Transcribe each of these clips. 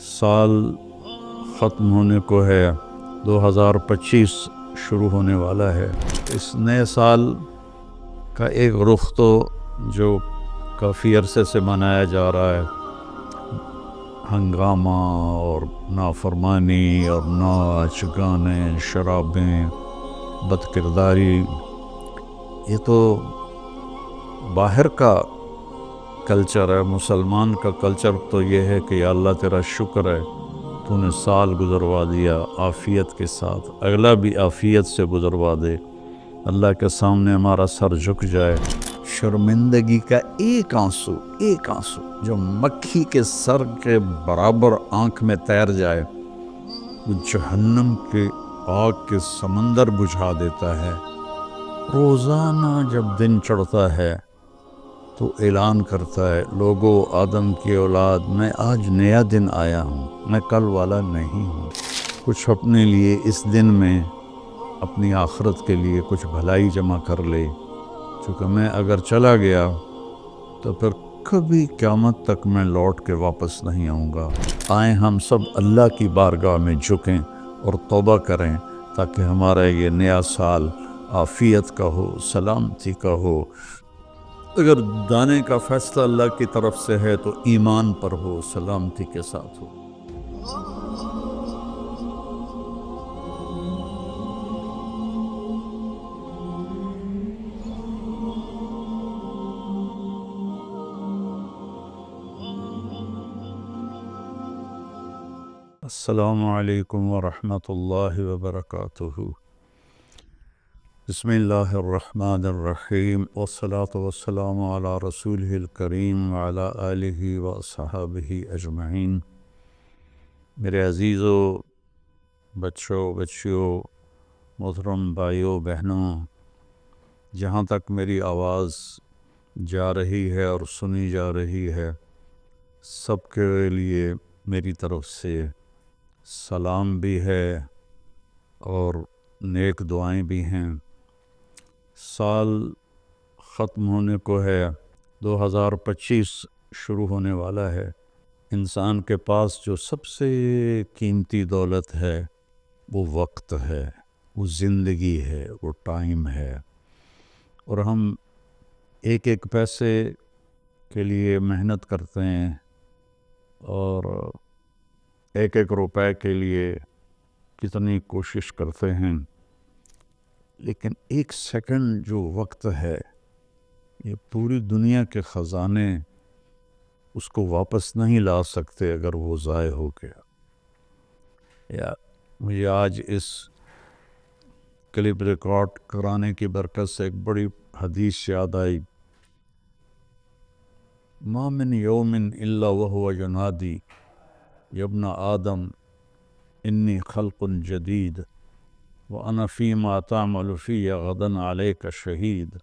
سال ختم ہونے کو ہے، 2025 شروع ہونے والا ہے۔ اس نئے سال کا ایک رخ تو جو کافی عرصے سے منایا جا رہا ہے، ہنگامہ اور نافرمانی اور ناچ گانے، شرابیں، بد کرداری، یہ تو باہر کا کلچر ہے۔ مسلمان کا کلچر تو یہ ہے کہ یا اللہ تیرا شکر ہے تو نے سال گزروا دیا عافیت کے ساتھ، اگلا بھی عافیت سے گزروا دے، اللہ کے سامنے ہمارا سر جھک جائے، شرمندگی کا ایک آنسو جو مکھی کے سر کے برابر آنکھ میں تیر جائے، وہ جہنم کے آگ کے سمندر بجھا دیتا ہے۔ روزانہ جب دن چڑھتا ہے تو اعلان کرتا ہے، لوگو آدم کی اولاد، میں آج نیا دن آیا ہوں، میں کل والا نہیں ہوں۔ کچھ اپنے لیے اس دن میں اپنی آخرت کے لیے کچھ بھلائی جمع کر لے، چونکہ میں اگر چلا گیا تو پھر کبھی قیامت تک میں لوٹ کے واپس نہیں آؤں گا۔ آئیں ہم سب اللہ کی بارگاہ میں جھکیں اور توبہ کریں تاکہ ہمارا یہ نیا سال عافیت کا ہو، سلامتی کا ہو۔ اگر دانے کا فیصلہ اللہ کی طرف سے ہے تو ایمان پر ہو، سلامتی کے ساتھ ہو۔ السلام علیکم ورحمۃ اللہ وبرکاتہ۔ بسم اللہ الرحمن الرحیم، والصلاة والسلام علی رسولہ الکریم وعلی آلہ وصحابہ اجمعین۔ میرے عزیزو، بچوں، بچیوں، محترم بھائیوں، بہنوں، جہاں تک میری آواز جا رہی ہے اور سنی جا رہی ہے، سب کے لیے میری طرف سے سلام بھی ہے اور نیک دعائیں بھی ہیں۔ سال ختم ہونے کو ہے، 2025 شروع ہونے والا ہے۔ انسان کے پاس جو سب سے قیمتی دولت ہے وہ وقت ہے، وہ زندگی ہے، وہ ٹائم ہے، اور ہم ایک ایک پیسے کے لیے محنت کرتے ہیں اور ایک ایک روپے کے لیے کتنی کوشش کرتے ہیں، لیکن ایک سیکنڈ جو وقت ہے، یہ پوری دنیا کے خزانے اس کو واپس نہیں لا سکتے اگر وہ ضائع ہو گیا۔ یا مجھے آج اس کلپ ریکارڈ کرانے کی برکت سے ایک بڑی حدیث یاد آئی، ما من یوم الا وهو ینادی یا ابن آدم انی خلق جدید وَأَنَا فِي مَا تَعْمَلُ فِيَّ غَدًا عَلَيْكَ شَهِيدٌ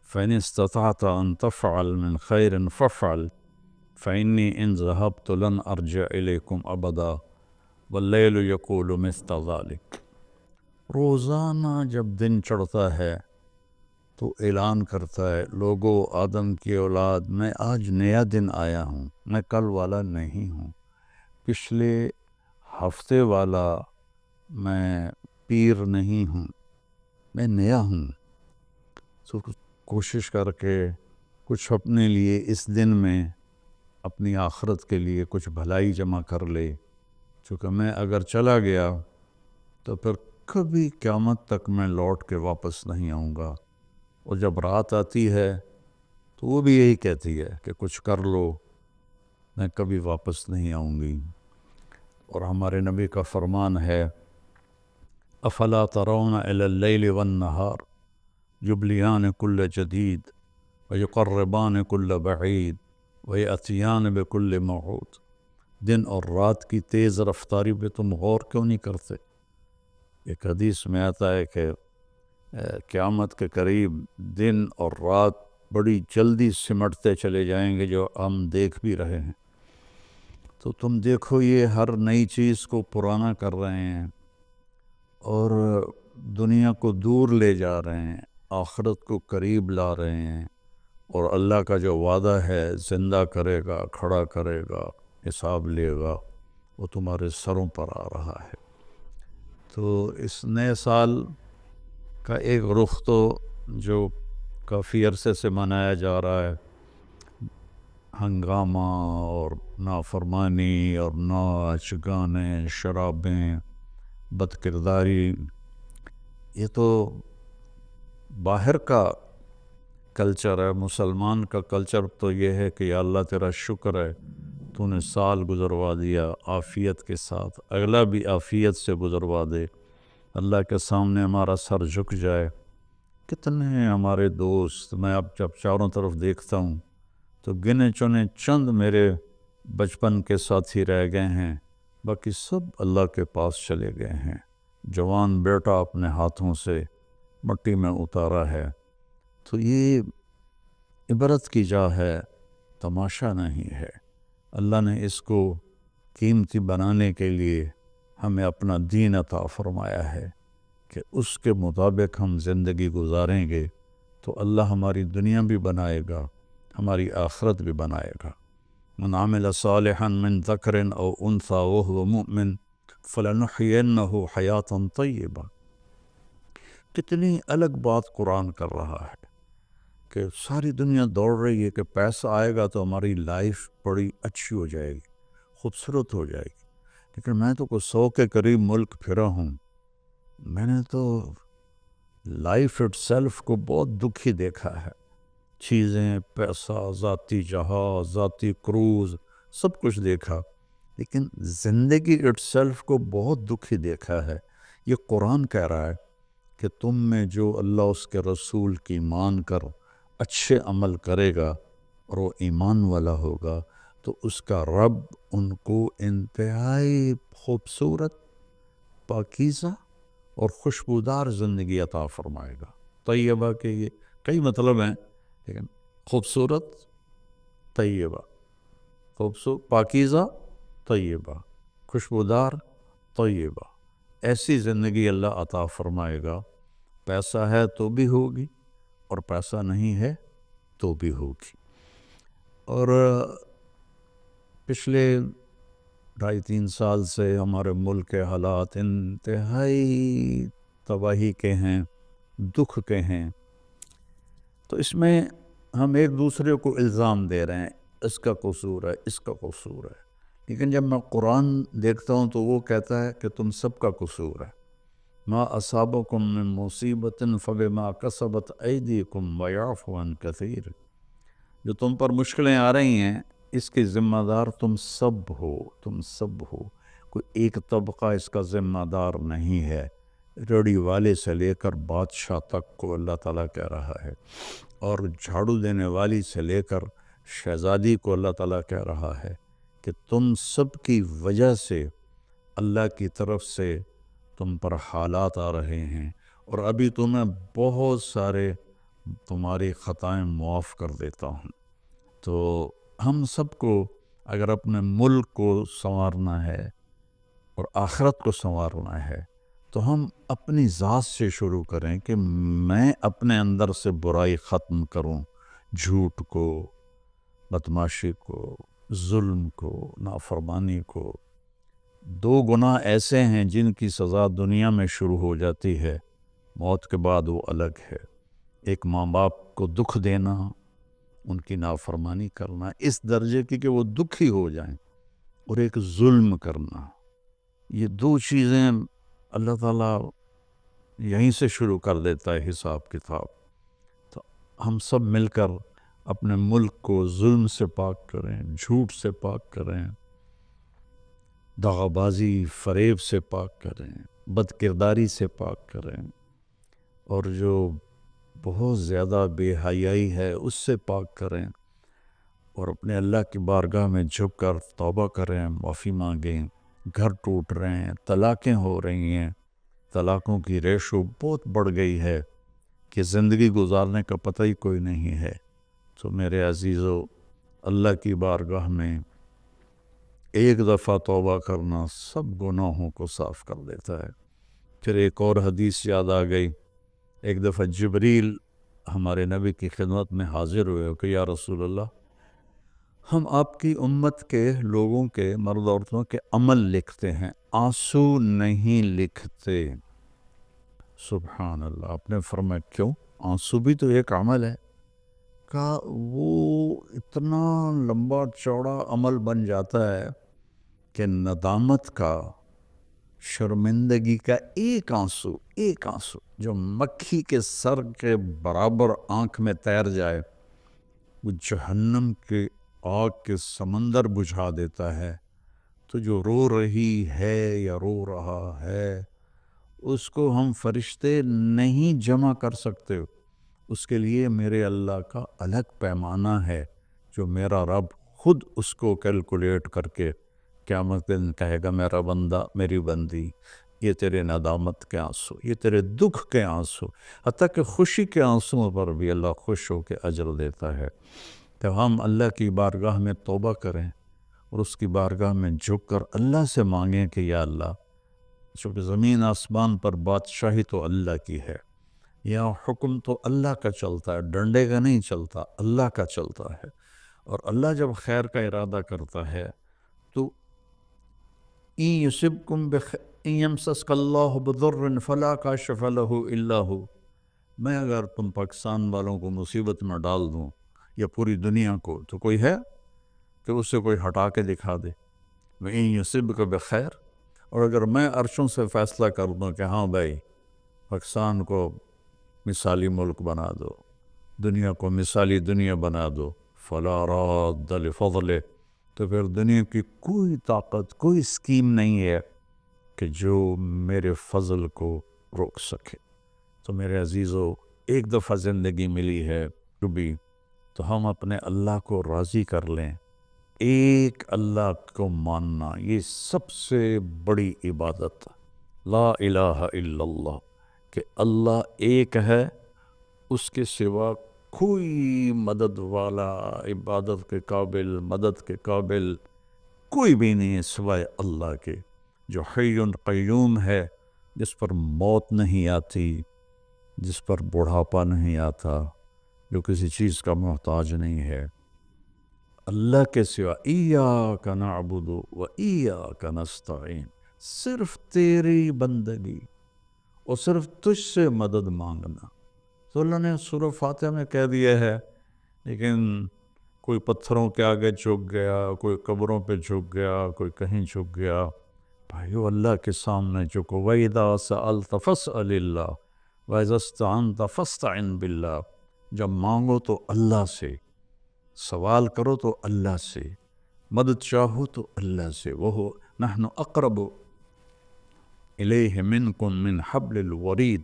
فَإِنِ اسْتَطَعْتَ أَن تَفْعَلَ مِنْ خَيْرٍ فَافْعَلْ فَإِنِّي إِنْ ذَهَبْتُ لَنْ أَرْجِعَ إِلَيْكُمْ أَبَدًا وَاللَّيْلُ يَقُولُ مِثْلَ ذَلِكَ۔ روزانہ جب دن چڑھتا ہے تو اعلان کرتا ہے، لوگو آدم کی اولاد، میں آج نیا دن آیا ہوں، میں کل والا نہیں ہوں، پچھلے ہفتے والا میں پیر نہیں ہوں، میں نیا ہوں۔ تو کوشش کر کے کچھ اپنے لیے اس دن میں اپنی آخرت کے لیے کچھ بھلائی جمع کر لے، چونکہ میں اگر چلا گیا تو پھر کبھی قیامت تک میں لوٹ کے واپس نہیں آؤں گا۔ اور جب رات آتی ہے تو وہ بھی یہی کہتی ہے کہ کچھ کر لو، میں کبھی واپس نہیں آؤں گی۔ اور ہمارے نبی کا فرمان ہے، افلا ترون الی اللیل والنہار یبلیان کل جدید ویقربان کل بعید ویأتیان بکل موعود۔ دن اور رات کی تیز رفتاری پہ تم غور کیوں نہیں کرتے؟ ایک حدیث میں آتا ہے کہ قیامت کے قریب دن اور رات بڑی جلدی سمٹتے چلے جائیں گے، جو ہم دیکھ بھی رہے ہیں۔ تو تم دیکھو، یہ ہر نئی چیز کو پرانا کر رہے ہیں اور دنیا کو دور لے جا رہے ہیں، آخرت کو قریب لا رہے ہیں، اور اللہ کا جو وعدہ ہے، زندہ کرے گا، کھڑا کرے گا، حساب لے گا وہ تمہارے سروں پر آ رہا ہے۔ تو اس نئے سال کا ایک رخ تو جو کافی عرصے سے منایا جا رہا ہے، ہنگامہ اور نافرمانی اور ناچ گانے، شرابیں، بد کرداری، یہ تو باہر کا کلچر ہے۔ مسلمان کا کلچر تو یہ ہے کہ یا اللہ تیرا شکر ہے تو نے سال گزروا دیا عافیت کے ساتھ، اگلا بھی عافیت سے گزروا دے، اللہ کے سامنے ہمارا سر جھک جائے۔ کتنے ہمارے دوست، میں اب جب چاروں طرف دیکھتا ہوں تو گنے چنے چند میرے بچپن کے ساتھی رہ گئے ہیں، باقی سب اللہ کے پاس چلے گئے ہیں۔ جوان بیٹا اپنے ہاتھوں سے مٹی میں اتارا ہے۔ تو یہ عبرت کی جا ہے، تماشا نہیں ہے۔ اللہ نے اس کو قیمتی بنانے کے لیے ہمیں اپنا دین عطا فرمایا ہے کہ اس کے مطابق ہم زندگی گزاریں گے تو اللہ ہماری دنیا بھی بنائے گا، ہماری آخرت بھی بنائے گا۔ من عمل صالحا من ذکر او انثى وهو مؤمن فلنحینہ حیاتا طیبہ۔ کتنی الگ بات قرآن کر رہا ہے کہ ساری دنیا دوڑ رہی ہے کہ پیسہ آئے گا تو ہماری لائف بڑی اچھی ہو جائے گی، خوبصورت ہو جائے گی، لیکن میں تو کوئی 100 کے قریب ملک پھرا ہوں، میں نے تو لائف اٹ سیلف کو بہت دکھی دیکھا ہے۔ چیزیں، پیسہ، ذاتی جہاز، ذاتی کروز، سب کچھ دیکھا، لیکن زندگی اٹ سیلف کو بہت دکھی دیکھا ہے۔ یہ قرآن کہہ رہا ہے کہ تم میں جو اللہ اس کے رسول کی مان کر اچھے عمل کرے گا اور وہ ایمان والا ہوگا تو اس کا رب ان کو انتہائی خوبصورت، پاکیزہ اور خوشبودار زندگی عطا فرمائے گا۔ طیبہ کے یہ کئی مطلب ہیں، لیکن خوبصورت، طیبہ، پاکیزہ، طیبہ، خوشبودار، طیبہ، ایسی زندگی اللہ عطا فرمائے گا۔ پیسہ ہے تو بھی ہوگی اور پیسہ نہیں ہے تو بھی ہوگی۔ اور پچھلے 2.5-3 سال سے ہمارے ملک کے حالات انتہائی تباہی کے ہیں، دکھ کے ہیں، تو اس میں ہم ایک دوسرے کو الزام دے رہے ہیں، اس کا قصور ہے، اس کا قصور ہے، لیکن جب میں قرآن دیکھتا ہوں تو وہ کہتا ہے کہ تم سب کا قصور ہے۔ ما اصابکم من مصیبت فبما کسبت ایدیکم ویعفو عن کثیر۔ جو تم پر مشکلیں آ رہی ہیں اس کی ذمہ دار تم سب ہو، تم سب ہو، کوئی ایک طبقہ اس کا ذمہ دار نہیں ہے۔ ریڑھی والے سے لے کر بادشاہ تک کو اللہ تعالیٰ کہہ رہا ہے، اور جھاڑو دینے والی سے لے کر شہزادی کو اللہ تعالیٰ کہہ رہا ہے کہ تم سب کی وجہ سے اللہ کی طرف سے تم پر حالات آ رہے ہیں، اور ابھی تمہیں بہت سارے تمہاری خطائیں معاف کر دیتا ہوں۔ تو ہم سب کو اگر اپنے ملک کو سنوارنا ہے اور آخرت کو سنوارنا ہے تو ہم اپنی ذات سے شروع کریں کہ میں اپنے اندر سے برائی ختم کروں، جھوٹ کو، بدماشی کو، ظلم کو، نافرمانی کو۔ 2 گناہ ایسے ہیں جن کی سزا دنیا میں شروع ہو جاتی ہے، موت کے بعد وہ الگ ہے۔ ایک ماں باپ کو دکھ دینا، ان کی نافرمانی کرنا اس درجے کی کہ وہ دکھی ہو جائیں، اور ایک ظلم کرنا، یہ 2 چیزیں اللہ تعالیٰ یہیں سے شروع کر دیتا ہے حساب کتاب۔ تو ہم سب مل کر اپنے ملک کو ظلم سے پاک کریں، جھوٹ سے پاک کریں، دغا بازی، فریب سے پاک کریں، بد کرداری سے پاک کریں، اور جو بہت زیادہ بے حیائی ہے اس سے پاک کریں، اور اپنے اللہ کی بارگاہ میں جھک کر توبہ کریں، معافی مانگیں۔ گھر ٹوٹ رہے ہیں، طلاقیں ہو رہی ہیں، طلاقوں کی ریشو بہت بڑھ گئی ہے کہ زندگی گزارنے کا پتہ ہی کوئی نہیں ہے۔ تو میرے عزیزو، اللہ کی بارگاہ میں ایک دفعہ توبہ کرنا سب گناہوں کو صاف کر دیتا ہے۔ پھر ایک اور حدیث یاد آ گئی، ایک دفعہ جبریل ہمارے نبی کی خدمت میں حاضر ہوئے کہ یا رسول اللہ، ہم آپ کی امت کے لوگوں کے مرد عورتوں کے عمل لکھتے ہیں، آنسو نہیں لکھتے۔ سبحان اللہ۔ آپ نے فرمایا کیوں؟ آنسو بھی تو ایک عمل ہے۔ کہا وہ اتنا لمبا چوڑا عمل بن جاتا ہے کہ ندامت کا، شرمندگی کا ایک آنسو جو مکھی کے سر کے برابر آنکھ میں تیر جائے، وہ جہنم کے آگ کے سمندر بجھا دیتا ہے۔ تو جو رو رہی ہے یا رو رہا ہے، اس کو ہم فرشتے نہیں جمع کر سکتے۔ اس کے لیے میرے اللہ کا الگ پیمانہ ہے، جو میرا رب خود اس کو کیلکولیٹ کر کے قیامت دن کہے گا، میرا بندہ، میری بندی، یہ تیرے ندامت کے آنسو، یہ تیرے دکھ کے آنسو، حتیٰ کہ خوشی کے آنسوں پر بھی اللہ خوش ہو کے اجر دیتا ہے۔ تو ہم اللہ کی بارگاہ میں توبہ کریں اور اس کی بارگاہ میں جھک کر اللہ سے مانگیں کہ یا اللہ، چونکہ زمین آسمان پر بادشاہی تو اللہ کی ہے، یہاں حکم تو اللہ کا چلتا ہے، ڈنڈے کا نہیں چلتا، اللہ کا چلتا ہے۔ اور اللہ جب خیر کا ارادہ کرتا ہے تو إِن يَمْسَسْكَ اللَّهُ بِضُرٍّ فَلَا كَاشِفَ لَهُ إِلَّا هُوَ۔ میں اگر تم پاکستان والوں کو مصیبت میں ڈال دوں یا پوری دنیا کو، تو کوئی ہے کہ اسے کوئی ہٹا کے دکھا دے؟ وَإِن يُصِبْكَ بِخَيْرٍ، اور اگر میں عرشوں سے فیصلہ کر دوں کہ ہاں بھائی، پاکستان کو مثالی ملک بنا دو، دنیا کو مثالی دنیا بنا دو، فَلَا رَادَّ لِفَضْلِهِ، تو پھر دنیا کی کوئی طاقت، کوئی اسکیم نہیں ہے کہ جو میرے فضل کو روک سکے۔ تو میرے عزیزو، ایک دفعہ زندگی ملی ہے جو بھی، تو ہم اپنے اللہ کو راضی کر لیں۔ ایک اللہ کو ماننا، یہ سب سے بڑی عبادت، لا الہ الا اللہ، کہ اللہ ایک ہے، اس کے سوا کوئی مدد والا، عبادت کے قابل، مدد کے قابل کوئی بھی نہیں ہے سوائے اللہ کے، جو حی قیوم ہے، جس پر موت نہیں آتی، جس پر بڑھاپا نہیں آتا، جو کسی چیز کا محتاج نہیں ہے۔ اللہ کے سوا ایاک نعبد و ایاک نستعین، صرف تیری بندگی اور صرف تجھ سے مدد مانگنا۔ تو اللہ نے سورہ فاتحہ میں کہہ دیا ہے، لیکن کوئی پتھروں کے آگے جھک گیا، کوئی قبروں پہ جھک گیا، کوئی کہیں جھک گیا۔ بھائیو، اللہ کے سامنے جھکو۔ وَإِذَا سَأَلْتَ فَاسْأَلِ اللَّهَ وَإِذَا اسْتَعَنْتَ فَاسْتَعِنْ بِاللَّهِ، جب مانگو تو اللہ سے، سوال کرو تو اللہ سے، مدد چاہو تو اللہ سے۔ وہ نحن اقرب الیہ منکم من حبل الورید،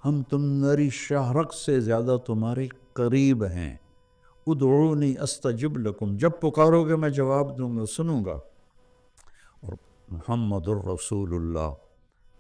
ہم تمہاری شاہرگ سے زیادہ تمہارے قریب ہیں۔ ادعونی استجب لکم، جب پکارو گے میں جواب دوں گا، سنوں گا۔ اور محمد الرسول اللہ،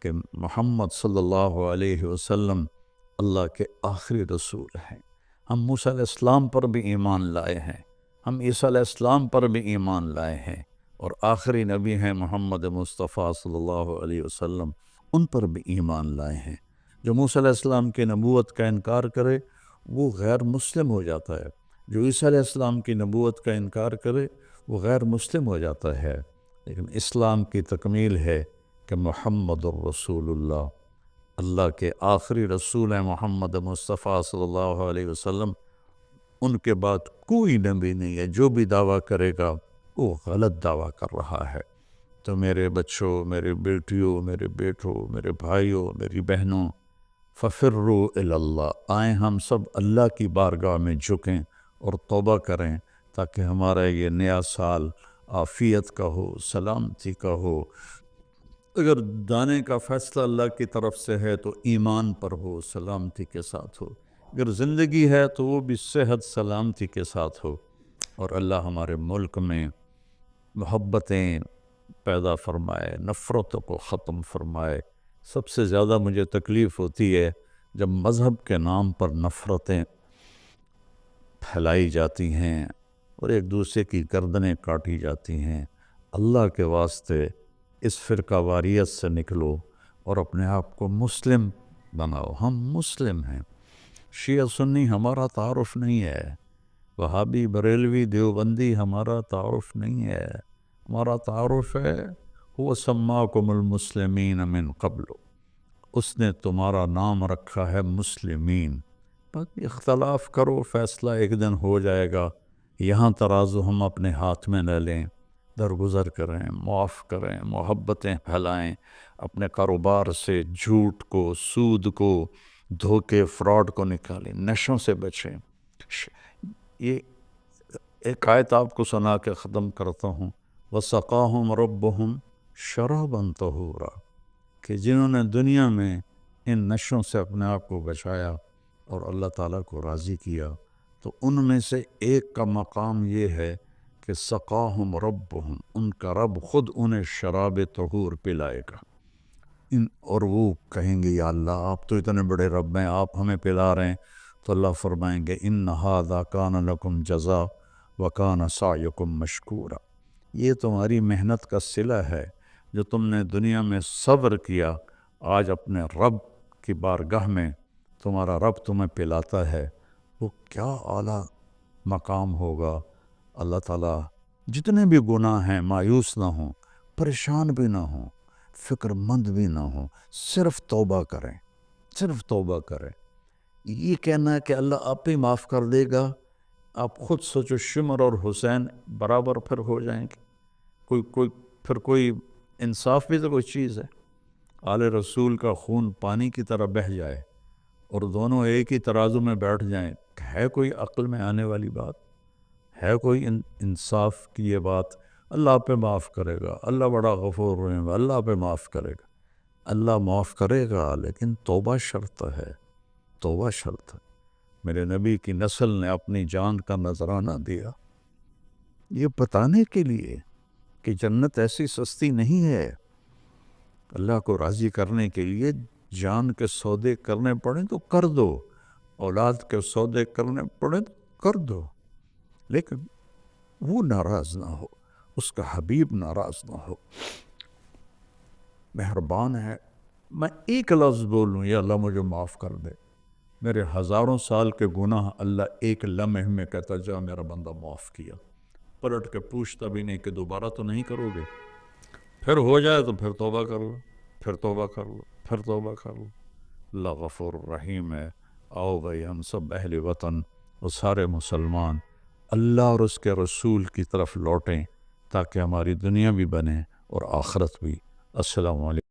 کہ محمد صلی اللہ علیہ وسلم اللہ کے آخری رسول ہیں۔ ہم موسیٰ علیہ السلام پر بھی ایمان لائے ہیں، ہم عیسیٰ علیہ السلام پر بھی ایمان لائے ہیں، اور آخری نبی ہیں محمد مصطفیٰ صلی اللہ علیہ وسلم، ان پر بھی ایمان لائے ہیں۔ جو موسیٰ علیہ السلام کی نبوت کا انکار کرے وہ غیر مسلم ہو جاتا ہے، جو عیسیٰ علیہ السلام کی نبوت کا انکار کرے وہ غیر مسلم ہو جاتا ہے۔ لیکن اسلام کی تکمیل ہے کہ محمد الرسول اللہ، اللہ کے آخری رسول ہیں محمد مصطفیٰ صلی اللہ علیہ وسلم، ان کے بعد کوئی نبی نہیں ہے۔ جو بھی دعویٰ کرے گا وہ غلط دعویٰ کر رہا ہے۔ تو میرے بچوں، میرے بیٹیوں، میرے بیٹوں، میرے بھائیوں، میری بہنوں، ففروا الی اللہ، آئیں ہم سب اللہ کی بارگاہ میں جھکیں اور توبہ کریں، تاکہ ہمارا یہ نیا سال عافیت کا ہو، سلامتی کا ہو۔ اگر دانے کا فیصلہ اللہ کی طرف سے ہے تو ایمان پر ہو، سلامتی کے ساتھ ہو۔ اگر زندگی ہے تو وہ بھی صحت سلامتی کے ساتھ ہو، اور اللہ ہمارے ملک میں محبتیں پیدا فرمائے، نفرتوں کو ختم فرمائے۔ سب سے زیادہ مجھے تکلیف ہوتی ہے جب مذہب کے نام پر نفرتیں پھیلائی جاتی ہیں اور ایک دوسرے کی گردنیں کاٹی جاتی ہیں۔ اللہ کے واسطے اس فرقہ واریت سے نکلو اور اپنے آپ کو مسلم بناؤ۔ ہم مسلم ہیں، شیعہ سنی ہمارا تعارف نہیں ہے، وہابی بریلوی دیوبندی ہمارا تعارف نہیں ہے، ہمارا تعارف ہے هو سماکم المسلمین من قبل، اس نے تمہارا نام رکھا ہے مسلمین۔ باقی اختلاف کرو، فیصلہ ایک دن ہو جائے گا، یہاں ترازو ہم اپنے ہاتھ میں لے لیں، درگزر کریں، معاف کریں، محبتیں پھیلائیں، اپنے کاروبار سے جھوٹ کو، سود کو، دھوکے، فراڈ کو نکالیں، نشوں سے بچیں۔ یہ ایک آیت آپ کو سنا کے ختم کرتا ہوں، وَسَقَاهُمْ رَبُّهُمْ شَرَابًا طَهُورًا، کہ جنہوں نے دنیا میں ان نشوں سے اپنے آپ کو بچایا اور اللہ تعالیٰ کو راضی کیا، تو ان میں سے ایک کا مقام یہ ہے کہ سقاہم ربہم، ان کا رب خود انہیں شراب طہور پلائے گا۔ اور وہ کہیں گے یا اللہ آپ تو اتنے بڑے رب ہیں، آپ ہمیں پلا رہے ہیں، تو اللہ فرمائیں گے ان ھذا کان لکم جزاء وکان سعیکم مشکورا، یہ تمہاری محنت کا صلہ ہے، جو تم نے دنیا میں صبر کیا، آج اپنے رب کی بارگاہ میں تمہارا رب تمہیں پلاتا ہے، وہ کیا اعلیٰ مقام ہوگا۔ اللہ تعالیٰ جتنے بھی گناہ ہیں مایوس نہ ہوں، پریشان بھی نہ ہوں، فکر مند بھی نہ ہوں، صرف توبہ کریں، صرف توبہ کریں۔ یہ کہنا ہے کہ اللہ آپ ہی معاف کر دے گا، آپ خود سوچو شمر اور حسین برابر پھر ہو جائیں گے، کوئی انصاف بھی تو کوئی چیز ہے۔ آل رسول کا خون پانی کی طرح بہہ جائے اور دونوں ایک ہی ترازو میں بیٹھ جائیں، ہے کوئی عقل میں آنے والی بات؟ ہے کوئی انصاف کی یہ بات؟ اللہ پہ معاف کرے گا، اللہ بڑا غفور رحیم، اللہ پہ معاف کرے گا، اللہ معاف کرے گا، لیکن توبہ شرط ہے، توبہ شرط ہے۔ میرے نبی کی نسل نے اپنی جان کا نذرانہ دیا یہ بتانے کے لیے کہ جنت ایسی سستی نہیں ہے، اللہ کو راضی کرنے کے لیے جان کے سودے کرنے پڑیں تو کر دو، اولاد کے سودے کرنے پڑیں تو کر دو، لیکن وہ ناراض نہ ہو، اس کا حبیب ناراض نہ ہو۔ مہربان ہے، میں ایک لفظ بولوں یا اللہ مجھے معاف کر دے، میرے ہزاروں سال کے گناہ اللہ ایک لمحے میں کہتا جا میرا بندہ معاف کیا، پلٹ کے پوچھتا بھی نہیں کہ دوبارہ تو نہیں کرو گے، پھر ہو جائے تو پھر توبہ کر لو، پھر توبہ کر لو، پھر توبہ کر لو۔ اللہ غفور رحیم ہے۔ آؤ بھائی ہم سب اہل وطن اور سارے مسلمان اللہ اور اس کے رسول کی طرف لوٹیں تاکہ ہماری دنیا بھی بنے اور آخرت بھی۔ السلام علیکم۔